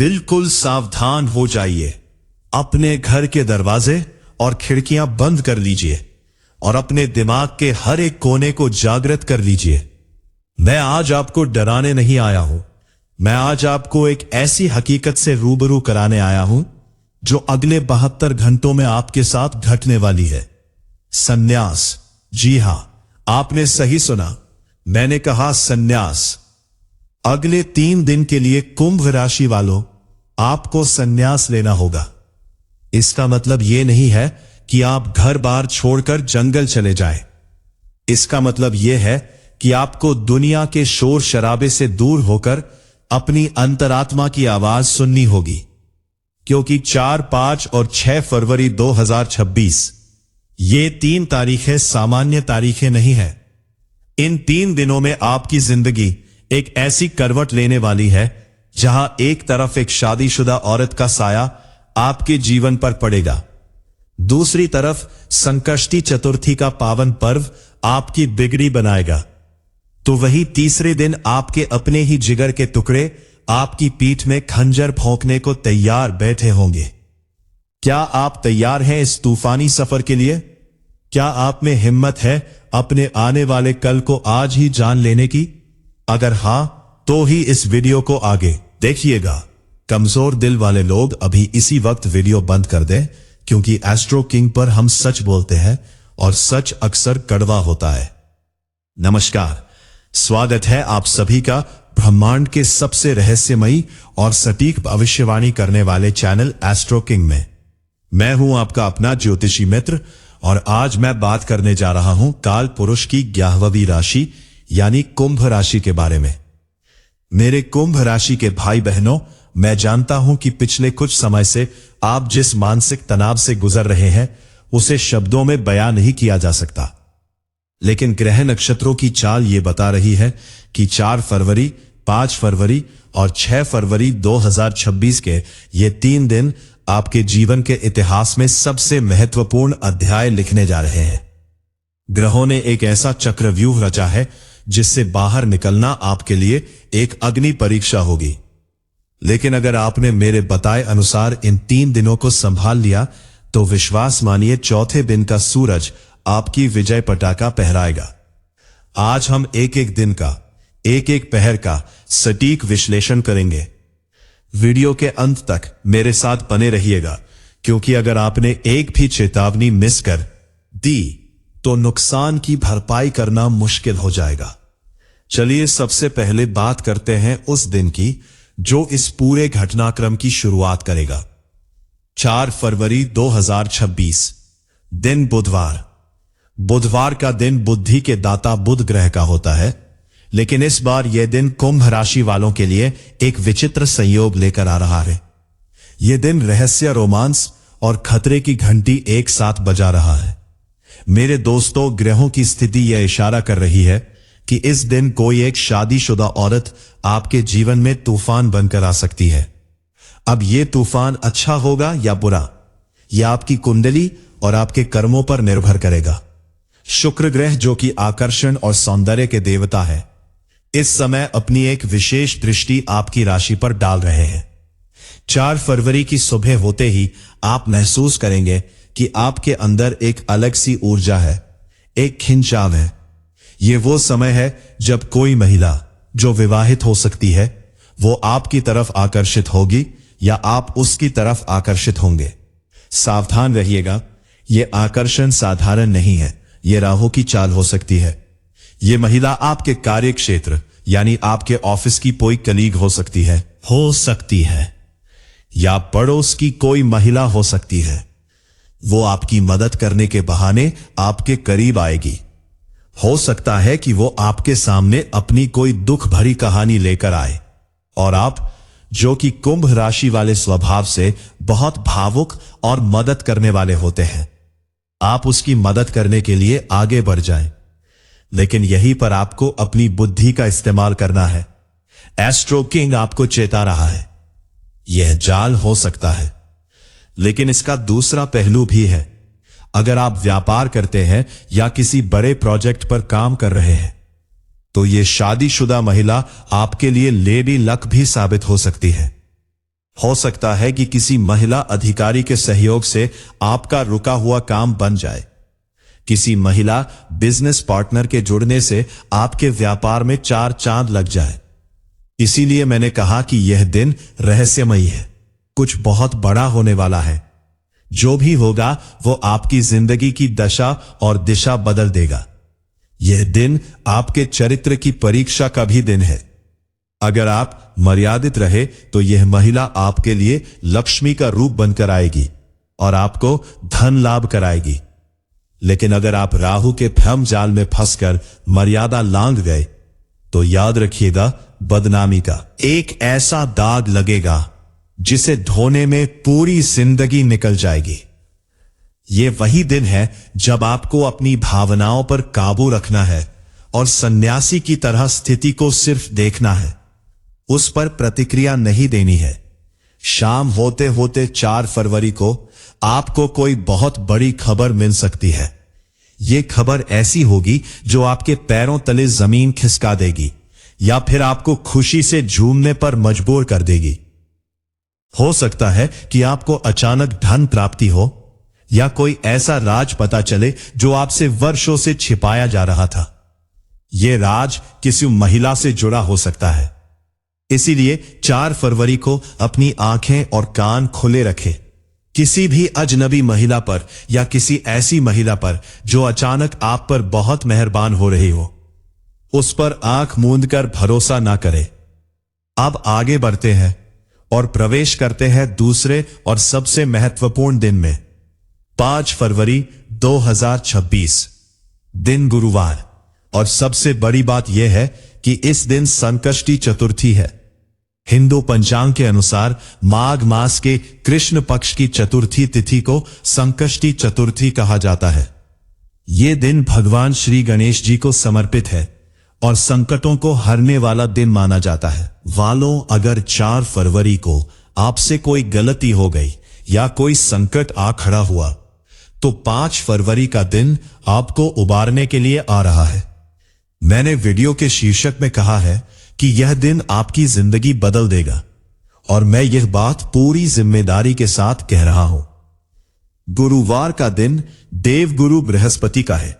बिल्कुल सावधान हो जाइए। अपने घर के दरवाजे और खिड़कियां बंद कर लीजिए और अपने दिमाग के हर एक कोने को जागृत कर लीजिए। मैं आज आपको डराने नहीं आया हूं। मैं आज आपको एक ऐसी हकीकत से रूबरू कराने आया हूं जो अगले 72 घंटों में आपके साथ घटने वाली है। संन्यास। जी हां, आपने सही सुना। मैंने कहा संन्यास। अगले 3 दिन के लिए कुंभ राशि वालों, आपको संन्यास लेना होगा। इसका मतलब यह नहीं है कि आप घर बार छोड़कर जंगल चले जाएं। इसका मतलब यह है कि आपको दुनिया के शोर शराबे से दूर होकर अपनी अंतरात्मा की आवाज सुननी होगी, क्योंकि 4, 5 और 6 फरवरी 2026 ये 3 तारीखें सामान्य तारीखें नहीं हैं। इन 3 दिनों में आपकी जिंदगी एक ऐसी करवट लेने वाली है जहां एक तरफ एक शादीशुदा औरत का साया आपके जीवन पर पड़ेगा, दूसरी तरफ संकष्टी चतुर्थी का पावन पर्व आपकी बिगड़ी बनाएगा, तो वही तीसरे दिन आपके अपने ही जिगर के टुकड़े आपकी पीठ में खंजर भोंकने को तैयार बैठे होंगे। क्या आप तैयार हैं इस तूफानी सफर के लिए? क्या आप में हिम्मत है अपने आने वाले कल को आज ही जान लेने की? अगर हां, तो ही इस वीडियो को आगे देखिएगा। कमजोर दिल वाले लोग अभी इसी वक्त वीडियो बंद कर दें, क्योंकि एस्ट्रो किंग पर हम सच बोलते हैं और सच अक्सर कड़वा होता है। नमस्कार, स्वागत है आप सभी का ब्रह्मांड के सबसे रहस्यमयी और सटीक भविष्यवाणी करने वाले चैनल एस्ट्रो किंग में। मैं हूं आपका अपना ज्योतिषी मित्र और आज मैं बात करने जा रहा हूं काल पुरुष की 11वीं राशि यानी कुंभ राशि के बारे में। मेरे कुंभ राशि के भाई बहनों, मैं जानता हूं कि पिछले कुछ समय से आप जिस मानसिक तनाव से गुजर रहे हैं उसे शब्दों में बयां नहीं किया जा सकता, लेकिन ग्रह नक्षत्रों की चाल ये बता रही है कि 4 फरवरी, 5 फरवरी और 6 फरवरी 2026 के ये 3 दिन आपके जीवन के इतिहास में सबसे महत्वपूर्ण अध्याय लिखने जा रहे हैं। ग्रहों ने एक ऐसा चक्रव्यूह रचा है जिससे बाहर निकलना आपके लिए एक अग्नि परीक्षा होगी, लेकिन अगर आपने मेरे बताए अनुसार इन 3 दिनों को संभाल लिया तो विश्वास मानिए चौथे दिन का सूरज आपकी विजय पताका फहराएगा। आज हम एक एक दिन का, एक एक पहर का सटीक विश्लेषण करेंगे। वीडियो के अंत तक मेरे साथ बने रहिएगा, क्योंकि अगर आपने एक भी चेतावनी मिस कर दी तो नुकसान की भरपाई करना मुश्किल हो जाएगा। चलिए सबसे पहले बात करते हैं उस दिन की जो इस पूरे घटनाक्रम की शुरुआत करेगा। 4 फरवरी 2026 दिन बुधवार। बुधवार का दिन बुद्धि के दाता बुध ग्रह का होता है, लेकिन इस बार यह दिन कुंभ राशि वालों के लिए एक विचित्र संयोग लेकर आ रहा है। यह दिन रहस्य, रोमांस और खतरे की घंटी एक साथ बजा रहा है। मेरे दोस्तों, ग्रहों की स्थिति यह इशारा कर रही है कि इस दिन कोई एक शादीशुदा औरत आपके जीवन में तूफान बनकर आ सकती है। अब यह तूफान अच्छा होगा या बुरा, यह आपकी कुंडली और आपके कर्मों पर निर्भर करेगा। शुक्र ग्रह, जो कि आकर्षण और सौंदर्य के देवता है, इस समय अपनी एक विशेष दृष्टि आपकी राशि पर डाल रहे हैं। 4 फरवरी की सुबह होते ही आप महसूस करेंगे कि आपके अंदर एक अलग सी ऊर्जा है, एक खिंचाव है। यह वो समय है जब कोई महिला जो विवाहित हो सकती है वो आपकी तरफ आकर्षित होगी या आप उसकी तरफ आकर्षित होंगे। सावधान रहिएगा, यह आकर्षण साधारण नहीं है, यह राहु की चाल हो सकती है। यह महिला आपके कार्य क्षेत्र यानी आपके ऑफिस की कोई कलीग हो सकती है या पड़ोस की कोई महिला हो सकती है। वो आपकी मदद करने के बहाने आपके करीब आएगी। हो सकता है कि वो आपके सामने अपनी कोई दुख भरी कहानी लेकर आए और आप, जो कि कुंभ राशि वाले स्वभाव से बहुत भावुक और मदद करने वाले होते हैं, आप उसकी मदद करने के लिए आगे बढ़ जाएं। लेकिन यहीं पर आपको अपनी बुद्धि का इस्तेमाल करना है। एस्ट्रो किंग आपको चेता रहा है, यह जाल हो सकता है, लेकिन इसका दूसरा पहलू भी है। अगर आप व्यापार करते हैं या किसी बड़े प्रोजेक्ट पर काम कर रहे हैं तो यह शादीशुदा महिला आपके लिए लेडी लक भी साबित हो सकती है। हो सकता है कि किसी महिला अधिकारी के सहयोग से आपका रुका हुआ काम बन जाए। किसी महिला बिजनेस पार्टनर के जुड़ने से आपके व्यापार में 4 चांद लग जाए। इसीलिए मैंने कहा कि यह दिन रहस्यमयी है, कुछ बहुत बड़ा होने वाला है। जो भी होगा वो आपकी जिंदगी की दशा और दिशा बदल देगा। यह दिन आपके चरित्र की परीक्षा का भी दिन है। अगर आप मर्यादित रहे तो यह महिला आपके लिए लक्ष्मी का रूप बनकर आएगी और आपको धन लाभ कराएगी। लेकिन अगर आप राहु के भ्रम जाल में फंसकर मर्यादा लांघ गए तो याद रखिएगा, बदनामी का एक ऐसा दाग लगेगा जिसे धोने में पूरी जिंदगी निकल जाएगी। ये वही दिन है जब आपको अपनी भावनाओं पर काबू रखना है और सन्यासी की तरह स्थिति को सिर्फ देखना है, उस पर प्रतिक्रिया नहीं देनी है। शाम होते होते 4 फरवरी को आपको कोई बहुत बड़ी खबर मिल सकती है। यह खबर ऐसी होगी जो आपके पैरों तले जमीन खिसका देगी या फिर आपको खुशी से झूमने पर मजबूर कर देगी। हो सकता है कि आपको अचानक धन प्राप्ति हो या कोई ऐसा राज पता चले जो आपसे वर्षों से छिपाया जा रहा था। यह राज किसी महिला से जुड़ा हो सकता है। इसीलिए 4 फरवरी को अपनी आंखें और कान खुले रखें। किसी भी अजनबी महिला पर या किसी ऐसी महिला पर जो अचानक आप पर बहुत मेहरबान हो रही हो, उस पर आंख मूंदकर भरोसा ना करें। अब आगे बढ़ते हैं और प्रवेश करते हैं दूसरे और सबसे महत्वपूर्ण दिन में। 5 फरवरी 2026, दिन गुरुवार। और सबसे बड़ी बात यह है कि इस दिन संकष्टी चतुर्थी है। हिंदू पंचांग के अनुसार माघ मास के कृष्ण पक्ष की चतुर्थी तिथि को संकष्टी चतुर्थी कहा जाता है। यह दिन भगवान श्री गणेश जी को समर्पित है और संकटों को हरने वाला दिन माना जाता है। वालों, अगर 4 फरवरी को आपसे कोई गलती हो गई या कोई संकट आ खड़ा हुआ तो 5 फरवरी का दिन आपको उबारने के लिए आ रहा है। मैंने वीडियो के शीर्षक में कहा है कि यह दिन आपकी जिंदगी बदल देगा और मैं यह बात पूरी जिम्मेदारी के साथ कह रहा हूं। गुरुवार का दिन देवगुरु बृहस्पति का है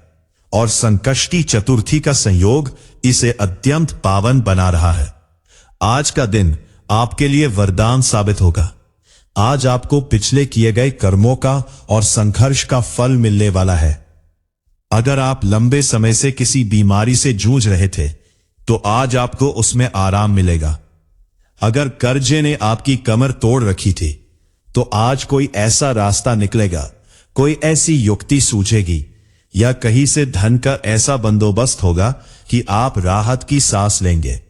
और संकष्टी चतुर्थी का संयोग इसे अत्यंत पावन बना रहा है। आज का दिन आपके लिए वरदान साबित होगा। आज आपको पिछले किए गए कर्मों का और संघर्ष का फल मिलने वाला है। अगर आप लंबे समय से किसी बीमारी से जूझ रहे थे तो आज आपको उसमें आराम मिलेगा। अगर कर्जे ने आपकी कमर तोड़ रखी थी तो आज कोई ऐसा रास्ता निकलेगा, कोई ऐसी युक्ति सूझेगी या कहीं से धन का ऐसा बंदोबस्त होगा कि आप राहत की सांस लेंगे।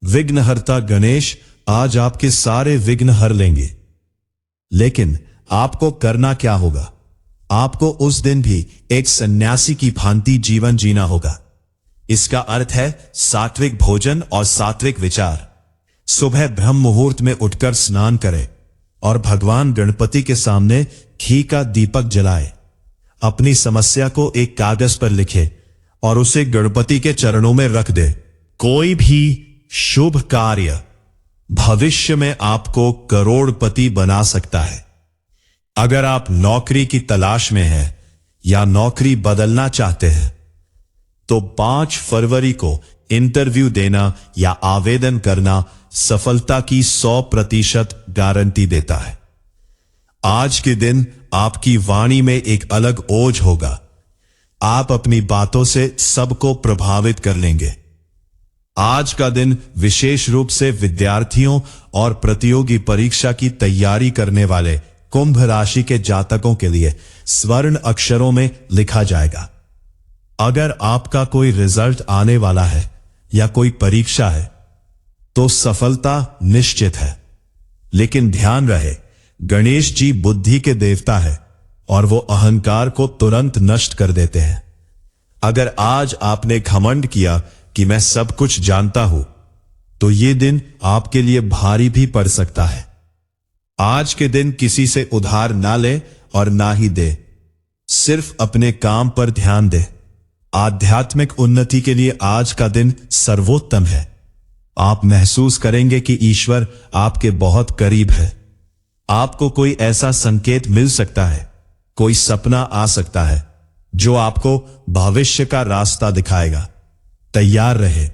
विघ्नहर्ता गणेश आज आपके सारे विघ्न हर लेंगे। लेकिन आपको करना क्या होगा? आपको उस दिन भी एक सन्यासी की भांति जीवन जीना होगा। इसका अर्थ है सात्विक भोजन और सात्विक विचार। सुबह ब्रह्म मुहूर्त में उठकर स्नान करें और भगवान गणपति के सामने घी का दीपक जलाए। अपनी समस्या को एक कागज पर लिखे और उसे गणपति के चरणों में रख दे। कोई भी शुभ कार्य भविष्य में आपको करोड़पति बना सकता है। अगर आप नौकरी की तलाश में हैं या नौकरी बदलना चाहते हैं तो 5 फरवरी को इंटरव्यू देना या आवेदन करना सफलता की 100% गारंटी देता है। आज के दिन आपकी वाणी में एक अलग ओज होगा। आप अपनी बातों से सबको प्रभावित कर लेंगे। आज का दिन विशेष रूप से विद्यार्थियों और प्रतियोगी परीक्षा की तैयारी करने वाले कुंभ राशि के जातकों के लिए स्वर्ण अक्षरों में लिखा जाएगा। अगर आपका कोई रिजल्ट आने वाला है या कोई परीक्षा है तो सफलता निश्चित है। लेकिन ध्यान रहे, गणेश जी बुद्धि के देवता है और वो अहंकार को तुरंत नष्ट कर देते हैं। अगर आज आपने घमंड किया कि मैं सब कुछ जानता हूं तो ये दिन आपके लिए भारी भी पड़ सकता है। आज के दिन किसी से उधार ना ले और ना ही दे। सिर्फ अपने काम पर ध्यान दे। आध्यात्मिक उन्नति के लिए आज का दिन सर्वोत्तम है। आप महसूस करेंगे कि ईश्वर आपके बहुत करीब है। आपको कोई ऐसा संकेत मिल सकता है, कोई सपना आ सकता है जो आपको भविष्य का रास्ता दिखाएगा। तैयार रहे,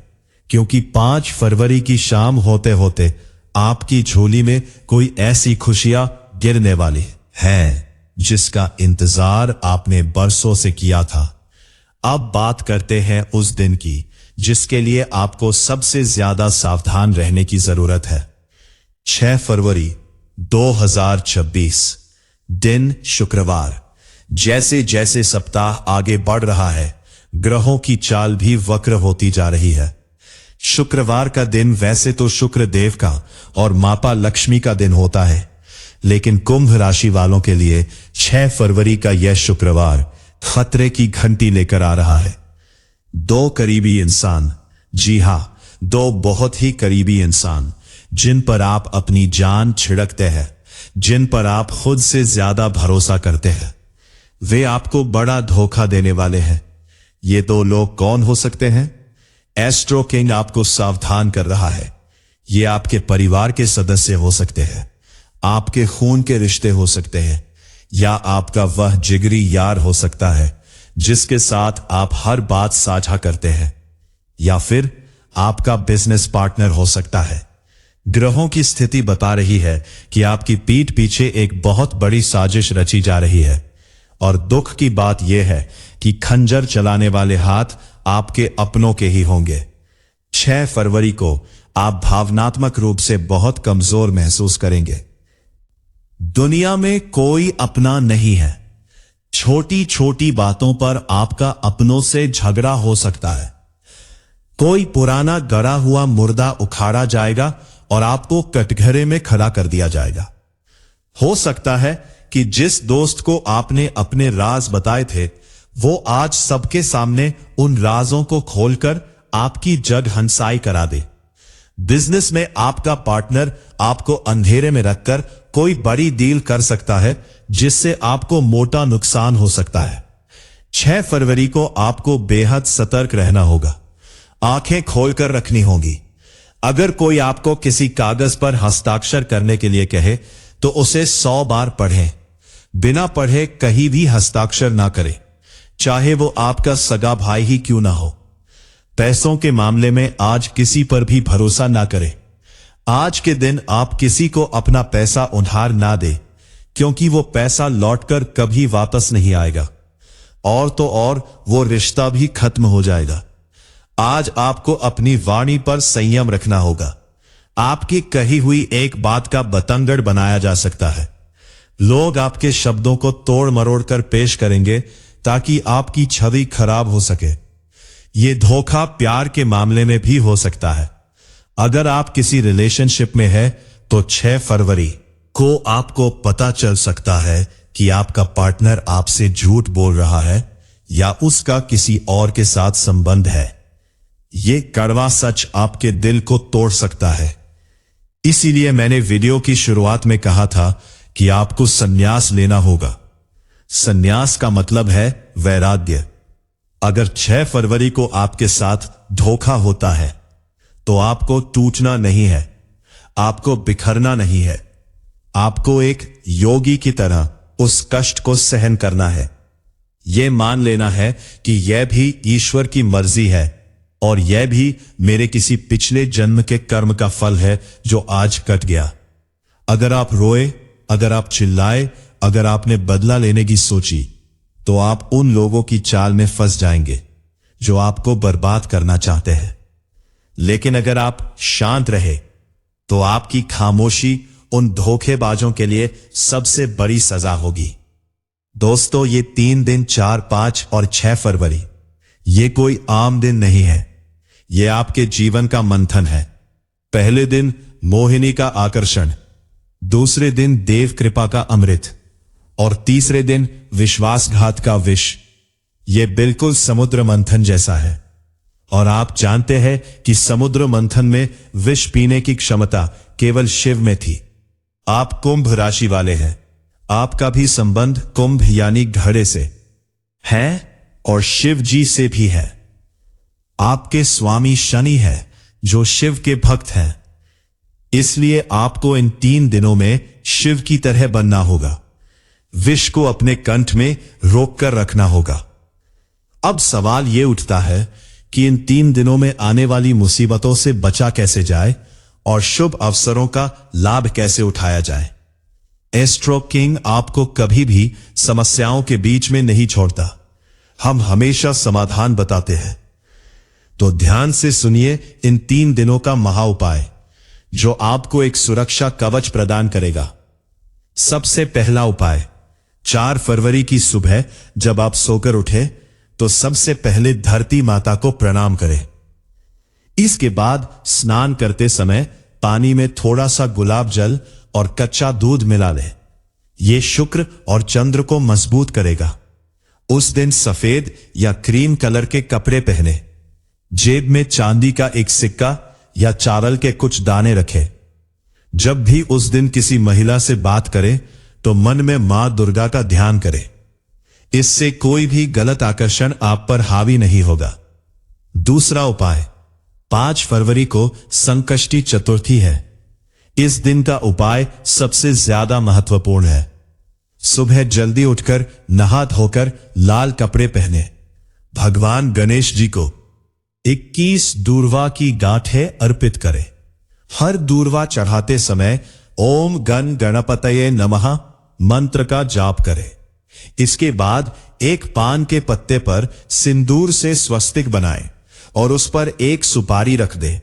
क्योंकि 5 फरवरी की शाम होते होते आपकी झोली में कोई ऐसी खुशियां गिरने वाली हैं जिसका इंतजार आपने बरसों से किया था। अब बात करते हैं उस दिन की जिसके लिए आपको सबसे ज्यादा सावधान रहने की जरूरत है। 6 फरवरी 2026, दिन शुक्रवार। जैसे जैसे सप्ताह आगे बढ़ रहा है, ग्रहों की चाल भी वक्र होती जा रही है। शुक्रवार का दिन वैसे तो शुक्र देव का और माता लक्ष्मी का दिन होता है, लेकिन कुंभ राशि वालों के लिए 6 फरवरी का यह शुक्रवार खतरे की घंटी लेकर आ रहा है। 2 करीबी इंसान, जी हां, 2 बहुत ही करीबी इंसान, जिन पर आप अपनी जान छिड़कते हैं, जिन पर आप खुद से ज्यादा भरोसा करते हैं, वे आपको बड़ा धोखा देने वाले हैं। ये 2 लोग कौन हो सकते हैं? एस्ट्रो किंग आपको सावधान कर रहा है। ये आपके परिवार के सदस्य हो सकते हैं, आपके खून के रिश्ते हो सकते हैं, या आपका वह जिगरी यार हो सकता है जिसके साथ आप हर बात साझा करते हैं, या फिर आपका बिजनेस पार्टनर हो सकता है। ग्रहों की स्थिति बता रही है कि आपकी पीठ पीछे एक बहुत बड़ी साजिश रची जा रही है, और दुख की बात यह है कि खंजर चलाने वाले हाथ आपके अपनों के ही होंगे। 6 फरवरी को आप भावनात्मक रूप से बहुत कमजोर महसूस करेंगे। दुनिया में कोई अपना नहीं है। छोटी छोटी बातों पर आपका अपनों से झगड़ा हो सकता है। कोई पुराना गड़ा हुआ मुर्दा उखाड़ा जाएगा और आपको कटघरे में खड़ा कर दिया जाएगा। हो सकता है कि जिस दोस्त को आपने अपने राज बताए थे, वो आज सबके सामने उन राजों को खोलकर आपकी जग हंसाई करा दे। बिजनेस में आपका पार्टनर आपको अंधेरे में रखकर कोई बड़ी डील कर सकता है जिससे आपको मोटा नुकसान हो सकता है। 6 फरवरी को आपको बेहद सतर्क रहना होगा, आंखें खोलकर रखनी होंगी। अगर कोई आपको किसी कागज पर हस्ताक्षर करने के लिए कहे तो उसे 100 बार पढ़ें। बिना पढ़े कहीं भी हस्ताक्षर ना करें, चाहे वो आपका सगा भाई ही क्यों ना हो। पैसों के मामले में आज किसी पर भी भरोसा ना करें। आज के दिन आप किसी को अपना पैसा उधार ना दे, क्योंकि वो पैसा लौटकर कभी वापस नहीं आएगा, और तो और वो रिश्ता भी खत्म हो जाएगा। आज आपको अपनी वाणी पर संयम रखना होगा। आपकी कही हुई एक बात का बतंगड़ बनाया जा सकता है। लोग आपके शब्दों को तोड़ मरोड़ कर पेश करेंगे ताकि आपकी छवि खराब हो सके। ये धोखा प्यार के मामले में भी हो सकता है। अगर आप किसी रिलेशनशिप में हैं तो 6 फरवरी को आपको पता चल सकता है कि आपका पार्टनर आपसे झूठ बोल रहा है या उसका किसी और के साथ संबंध है। ये कड़वा सच आपके दिल को तोड़ सकता है। इसीलिए मैंने वीडियो की शुरुआत में कहा था कि आपको संन्यास लेना होगा। संन्यास का मतलब है वैराग्य। अगर 6 फरवरी को आपके साथ धोखा होता है तो आपको टूटना नहीं है, आपको बिखरना नहीं है। आपको एक योगी की तरह उस कष्ट को सहन करना है। यह मान लेना है कि यह भी ईश्वर की मर्जी है और यह भी मेरे किसी पिछले जन्म के कर्म का फल है जो आज कट गया। अगर आप रोए, अगर आप चिल्लाए, अगर आपने बदला लेने की सोची, तो आप उन लोगों की चाल में फंस जाएंगे जो आपको बर्बाद करना चाहते हैं। लेकिन अगर आप शांत रहे तो आपकी खामोशी उन धोखेबाजों के लिए सबसे बड़ी सजा होगी। दोस्तों, ये 3 दिन 4, 5 और 6 फरवरी ये कोई आम दिन नहीं है। ये आपके जीवन का मंथन है। पहले दिन मोहिनी का आकर्षण, दूसरे दिन देव कृपा का अमृत और तीसरे दिन विश्वासघात का विष। ये बिल्कुल समुद्र मंथन जैसा है। और आप जानते हैं कि समुद्र मंथन में विष पीने की क्षमता केवल शिव में थी। आप कुंभ राशि वाले हैं। आपका भी संबंध कुंभ यानी घड़े से है और शिव जी से भी है। आपके स्वामी शनि है जो शिव के भक्त हैं। इसलिए आपको इन 3 दिनों में शिव की तरह बनना होगा। विष को अपने कंठ में रोककर रखना होगा। अब सवाल यह उठता है कि इन 3 दिनों में आने वाली मुसीबतों से बचा कैसे जाए और शुभ अवसरों का लाभ कैसे उठाया जाए। एस्ट्रो किंग आपको कभी भी समस्याओं के बीच में नहीं छोड़ता। हम हमेशा समाधान बताते हैं। तो ध्यान से सुनिए इन 3 दिनों का महा उपाय, जो आपको एक सुरक्षा कवच प्रदान करेगा। सबसे पहला उपाय, 4 फरवरी की सुबह जब आप सोकर उठे तो सबसे पहले धरती माता को प्रणाम करें। इसके बाद स्नान करते समय पानी में थोड़ा सा गुलाब जल और कच्चा दूध मिला लें। यह शुक्र और चंद्र को मजबूत करेगा। उस दिन सफेद या क्रीम कलर के कपड़े पहने। जेब में चांदी का एक सिक्का या चावल के कुछ दाने रखें। जब भी उस दिन किसी महिला से बात करें तो मन में मां दुर्गा का ध्यान करें। इससे कोई भी गलत आकर्षण आप पर हावी नहीं होगा। दूसरा उपाय, 5 फरवरी को संकष्टी चतुर्थी है। इस दिन का उपाय सबसे ज्यादा महत्वपूर्ण है। सुबह जल्दी उठकर नहा धोकर लाल कपड़े पहने। भगवान गणेश जी को 21 दूर्वा की गांठें अर्पित करें। हर दूर्वा चढ़ाते समय ओम गण गणपतये नमः मंत्र का जाप करें। इसके बाद एक पान के पत्ते पर सिंदूर से स्वस्तिक बनाएं और उस पर एक सुपारी रख दे।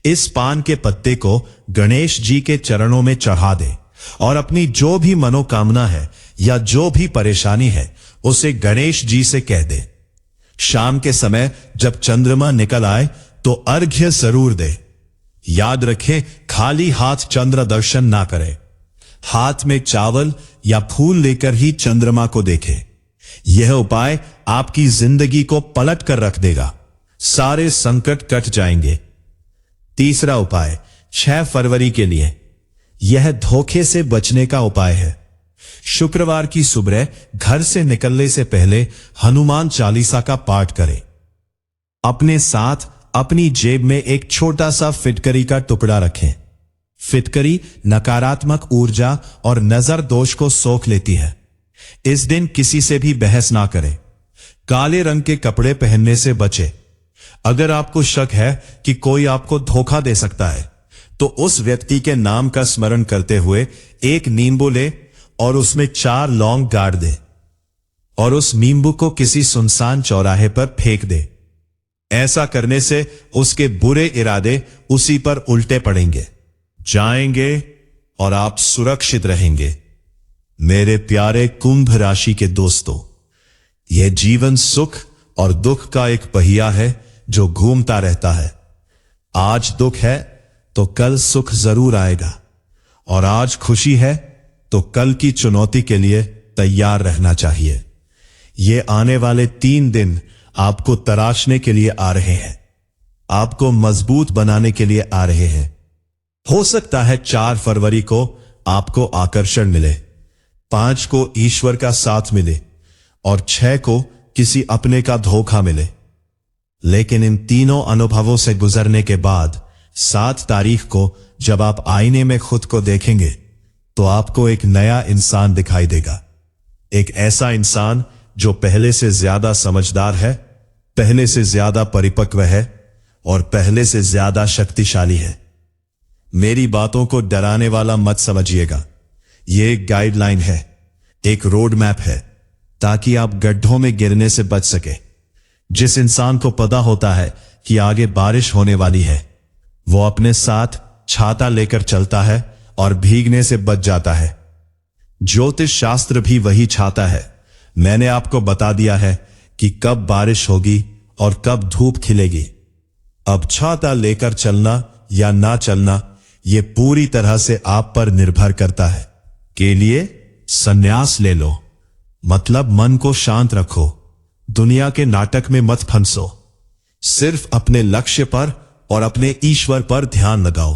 इस पान के पत्ते को गणेश जी के चरणों में चढ़ा दे और अपनी जो भी मनोकामना है या जो भी परेशानी है उसे गणेश जी से कह दे। शाम के समय जब चंद्रमा निकल आए तो अर्घ्य जरूर दे। याद रखें, खाली हाथ चंद्र दर्शन ना करें। हाथ में चावल या फूल लेकर ही चंद्रमा को देखें। यह उपाय आपकी जिंदगी को पलट कर रख देगा। सारे संकट कट जाएंगे। तीसरा उपाय, 6 फरवरी के लिए। यह धोखे से बचने का उपाय है। शुक्रवार की सुबह घर से निकलने से पहले हनुमान चालीसा का पाठ करें। अपने साथ अपनी जेब में एक छोटा सा फिटकरी का टुकड़ा रखें। फिटकरी नकारात्मक ऊर्जा और नजर दोष को सोख लेती है। इस दिन किसी से भी बहस ना करें। काले रंग के कपड़े पहनने से बचें। अगर आपको शक है कि कोई आपको धोखा दे सकता है तो उस व्यक्ति के नाम का स्मरण करते हुए एक नींबू ले और उसमें 4 लौंग गाड़ दे और उस नींबू को किसी सुनसान चौराहे पर फेंक दे। ऐसा करने से उसके बुरे इरादे उसी पर उल्टे पड़ेंगे, जाएंगे और आप सुरक्षित रहेंगे। मेरे प्यारे कुंभ राशि के दोस्तों, यह जीवन सुख और दुख का एक पहिया है जो घूमता रहता है। आज दुख है तो कल सुख जरूर आएगा और आज खुशी है तो कल की चुनौती के लिए तैयार रहना चाहिए। ये आने वाले 3 दिन आपको तराशने के लिए आ रहे हैं, आपको मजबूत बनाने के लिए आ रहे हैं। हो सकता है 4 फरवरी को आपको आकर्षण मिले, 5 को ईश्वर का साथ मिले और 6 को किसी अपने का धोखा मिले। लेकिन इन तीनों अनुभवों से गुजरने के बाद 7 तारीख को जब आप आईने में खुद को देखेंगे तो आपको एक नया इंसान दिखाई देगा। एक ऐसा इंसान जो पहले से ज्यादा समझदार है, पहले से ज्यादा परिपक्व है और पहले से ज्यादा शक्तिशाली है। मेरी बातों को डराने वाला मत समझिएगा। यह एक गाइडलाइन है, एक रोड मैप है, ताकि आप गड्ढों में गिरने से बच सके। जिस इंसान को पता होता है कि आगे बारिश होने वाली है, वो अपने साथ छाता लेकर चलता है और भीगने से बच जाता है। ज्योतिष शास्त्र भी वही छाता है। मैंने आपको बता दिया है कि कब बारिश होगी और कब धूप खिलेगी। अब छाता लेकर चलना या ना चलना यह पूरी तरह से आप पर निर्भर करता है। के लिए संन्यास ले लो, मतलब मन को शांत रखो, दुनिया के नाटक में मत फंसो। सिर्फ अपने लक्ष्य पर और अपने ईश्वर पर ध्यान लगाओ,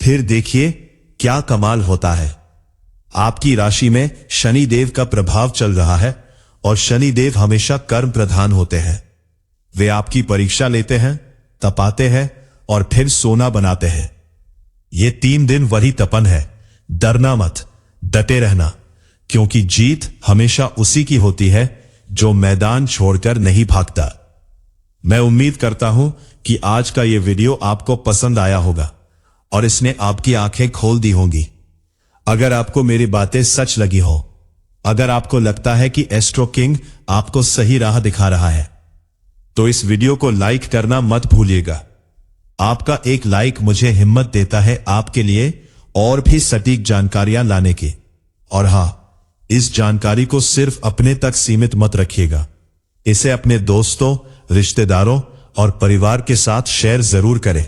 फिर देखिए क्या कमाल होता है। आपकी राशि में शनि देव का प्रभाव चल रहा है और शनि देव हमेशा कर्म प्रधान होते हैं। वे आपकी परीक्षा लेते हैं, तपाते हैं और फिर सोना बनाते हैं। ये 3 दिन वही तपन है। डरना मत, डटे रहना, क्योंकि जीत हमेशा उसी की होती है जो मैदान छोड़कर नहीं भागता। मैं उम्मीद करता हूं कि आज का यह वीडियो आपको पसंद आया होगा और इसने आपकी आंखें खोल दी होंगी। अगर आपको मेरी बातें सच लगी हो, अगर आपको लगता है कि एस्ट्रो किंग आपको सही राह दिखा रहा है, तो इस वीडियो को लाइक करना मत भूलिएगा। आपका एक लाइक मुझे हिम्मत देता है आपके लिए और भी सटीक जानकारियां लाने की। और हां, इस जानकारी को सिर्फ अपने तक सीमित मत रखिएगा। इसे अपने दोस्तों, रिश्तेदारों और परिवार के साथ शेयर जरूर करें,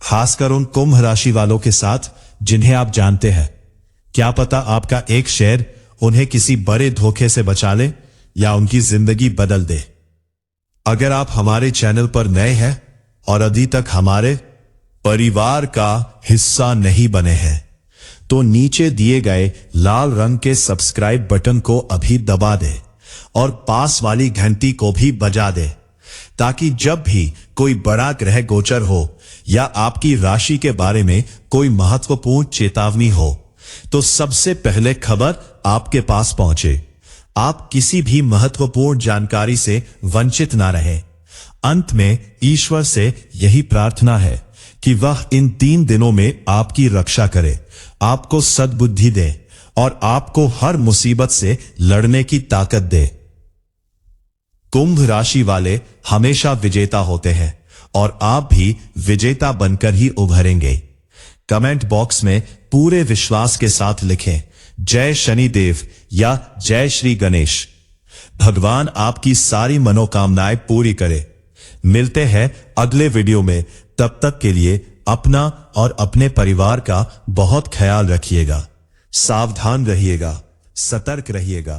खासकर उन कुंभ राशि वालों के साथ जिन्हें आप जानते हैं। क्या पता आपका एक शेयर उन्हें किसी बड़े धोखे से बचा ले या उनकी जिंदगी बदल दे। अगर आप हमारे चैनल पर नए हैं और अभी तक हमारे परिवार का हिस्सा नहीं बने हैं, तो नीचे दिए गए लाल रंग के सब्सक्राइब बटन को अभी दबा दे और पास वाली घंटी को भी बजा दे, ताकि जब भी कोई बड़ा ग्रह गोचर हो या आपकी राशि के बारे में कोई महत्वपूर्ण चेतावनी हो, तो सबसे पहले खबर आपके पास पहुंचे। आप किसी भी महत्वपूर्ण जानकारी से वंचित ना रहें। अंत में ईश्वर से यही प्रार्थना है कि वह इन 3 दिनों में आपकी रक्षा करे, आपको सद्बुद्धि दे और आपको हर मुसीबत से लड़ने की ताकत दे। कुंभ राशि वाले हमेशा विजेता होते हैं और आप भी विजेता बनकर ही उभरेंगे। कमेंट बॉक्स में पूरे विश्वास के साथ लिखें जय शनिदेव या जय श्री गणेश। भगवान आपकी सारी मनोकामनाएं पूरी करे। मिलते हैं अगले वीडियो में। तब तक के लिए अपना और अपने परिवार का बहुत ख्याल रखिएगा। सावधान रहिएगा, सतर्क रहिएगा।